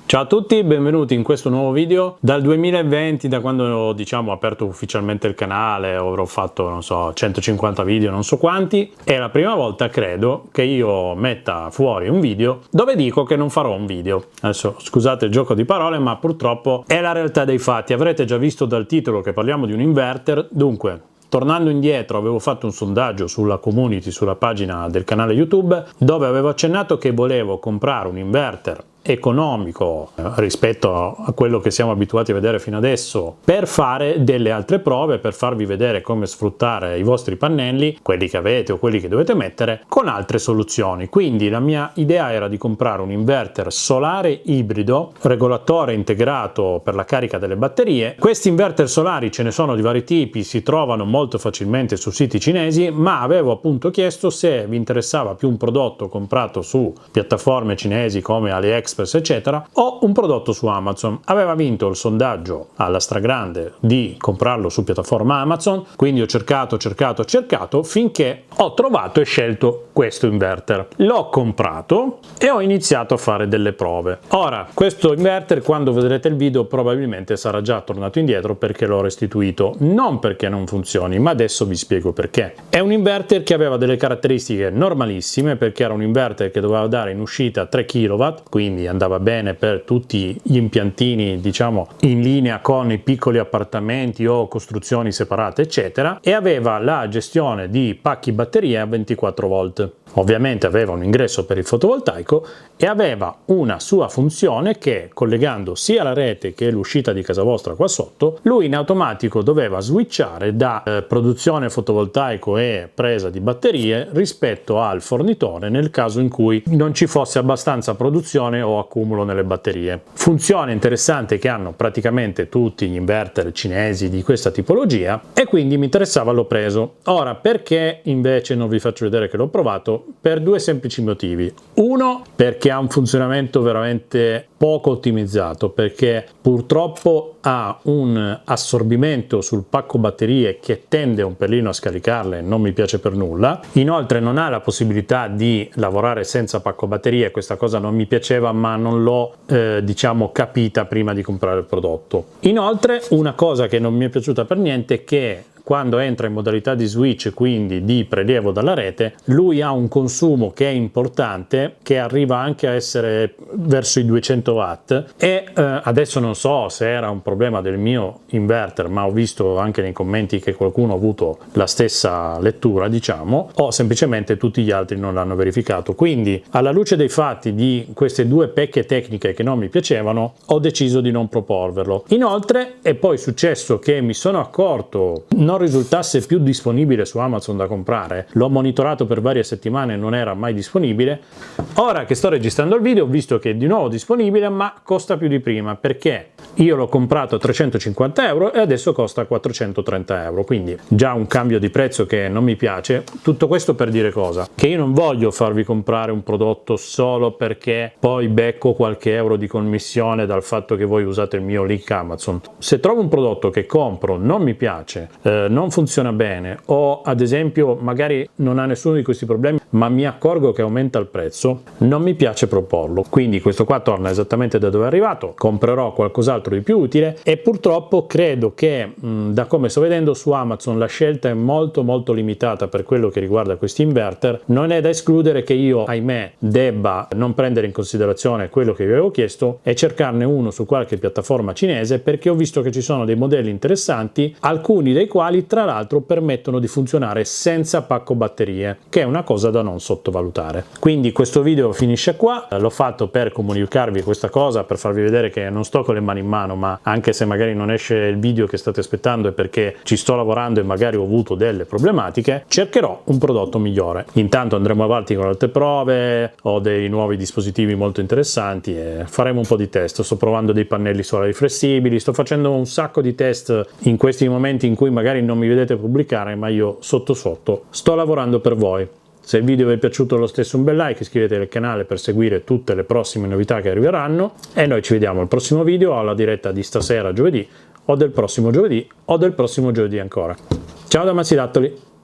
Ciao a tutti, benvenuti in questo nuovo video. Dal 2020, da quando ho aperto ufficialmente il canale, avrò fatto non so 150 video, non so quanti, è la prima volta credo che io metta fuori un video dove dico che non farò un video. Adesso scusate il gioco di parole, ma purtroppo è la realtà dei fatti. Avrete già visto dal titolo che parliamo di un inverter. Dunque, tornando indietro, avevo fatto un sondaggio sulla community, sulla pagina del canale YouTube, dove avevo accennato che volevo comprare un inverter economico rispetto a quello che siamo abituati a vedere fino adesso, per fare delle altre prove, per farvi vedere come sfruttare i vostri pannelli, quelli che avete o quelli che dovete mettere, con altre soluzioni. Quindi la mia idea era di comprare un inverter solare ibrido, regolatore integrato per la carica delle batterie. Questi inverter solari ce ne sono di vari tipi, si trovano molto facilmente su siti cinesi, ma avevo appunto chiesto se vi interessava più un prodotto comprato su piattaforme cinesi come AliExpress eccetera, o un prodotto su Amazon. Aveva vinto il sondaggio alla stragrande di comprarlo su piattaforma Amazon, quindi ho cercato finché ho trovato e scelto questo inverter. L'ho comprato e ho iniziato a fare delle prove. Ora, questo inverter, quando vedrete il video, probabilmente sarà già tornato indietro perché l'ho restituito, non perché non funzioni, ma adesso vi spiego perché. È un inverter che aveva delle caratteristiche normalissime, perché era un inverter che doveva dare in uscita 3 kW, quindi andava bene per tutti gli impiantini in linea con i piccoli appartamenti o costruzioni separate eccetera, e aveva la gestione di pacchi batterie a 24 volt. Ovviamente aveva un ingresso per il fotovoltaico e aveva una sua funzione che, collegando sia la rete che l'uscita di casa vostra qua sotto, lui in automatico doveva switchare da produzione fotovoltaico e presa di batterie rispetto al fornitore nel caso in cui non ci fosse abbastanza produzione o accumulo nelle batterie. Funzione interessante che hanno praticamente tutti gli inverter cinesi di questa tipologia, e quindi mi interessava, l'ho preso. Ora, perché invece non vi faccio vedere che l'ho provato? Per due semplici motivi. Uno, perché ha un funzionamento veramente poco ottimizzato, perché purtroppo ha un assorbimento sul pacco batterie che tende un pelino a scaricarle, non mi piace per nulla. Inoltre non ha la possibilità di lavorare senza pacco batterie, questa cosa non mi piaceva, ma non l'ho capita prima di comprare il prodotto. Inoltre una cosa che non mi è piaciuta per niente è che quando entra in modalità di switch, quindi di prelievo dalla rete, lui ha un consumo che è importante, che arriva anche a essere verso i 200 watt, e adesso non so se era un problema del mio inverter, ma ho visto anche nei commenti che qualcuno ha avuto la stessa lettura, o semplicemente tutti gli altri non l'hanno verificato. Quindi, alla luce dei fatti di queste due pecche tecniche che non mi piacevano, ho deciso di non proporverlo. Inoltre è poi successo che mi sono accorto non risultasse più disponibile su Amazon da comprare. L'ho monitorato per varie settimane e non era mai disponibile. Ora che sto registrando il video ho visto che è di nuovo disponibile, ma costa più di prima, perché io l'ho comprato a 350 euro e adesso costa 430 euro, quindi già un cambio di prezzo che non mi piace. Tutto questo per dire cosa? Che io non voglio farvi comprare un prodotto solo perché poi becco qualche euro di commissione dal fatto che voi usate il mio link Amazon. Se trovo un prodotto che compro, non mi piace, non funziona bene, o ad esempio magari non ha nessuno di questi problemi, ma mi accorgo che aumenta il prezzo, non mi piace proporlo. Quindi questo qua torna esattamente da dove è arrivato, comprerò qualcos'altro di più utile, e purtroppo credo che da come sto vedendo su Amazon la scelta è molto limitata per quello che riguarda questi inverter. Non è da escludere che io, ahimè, debba non prendere in considerazione quello che vi avevo chiesto e cercarne uno su qualche piattaforma cinese, perché ho visto che ci sono dei modelli interessanti, alcuni dei quali tra l'altro permettono di funzionare senza pacco batterie, che è una cosa da non sottovalutare. Quindi questo video finisce qua, l'ho fatto per comunicarvi questa cosa, per farvi vedere che non sto con le mani in mano, ma anche se magari non esce il video che state aspettando è perché ci sto lavorando e magari ho avuto delle problematiche, cercherò un prodotto migliore. Intanto andremo avanti con altre prove, ho dei nuovi dispositivi molto interessanti e faremo un po' di test. Sto provando dei pannelli solari flessibili, sto facendo un sacco di test in questi momenti in cui magari non mi vedete pubblicare, ma io sotto sto lavorando per voi. Se il video vi è piaciuto, lo stesso un bel like, iscrivetevi al canale per seguire tutte le prossime novità che arriveranno, e noi ci vediamo al prossimo video, alla diretta di stasera giovedì, o del prossimo giovedì, o del prossimo giovedì ancora. Ciao da Mazzi Dattoli!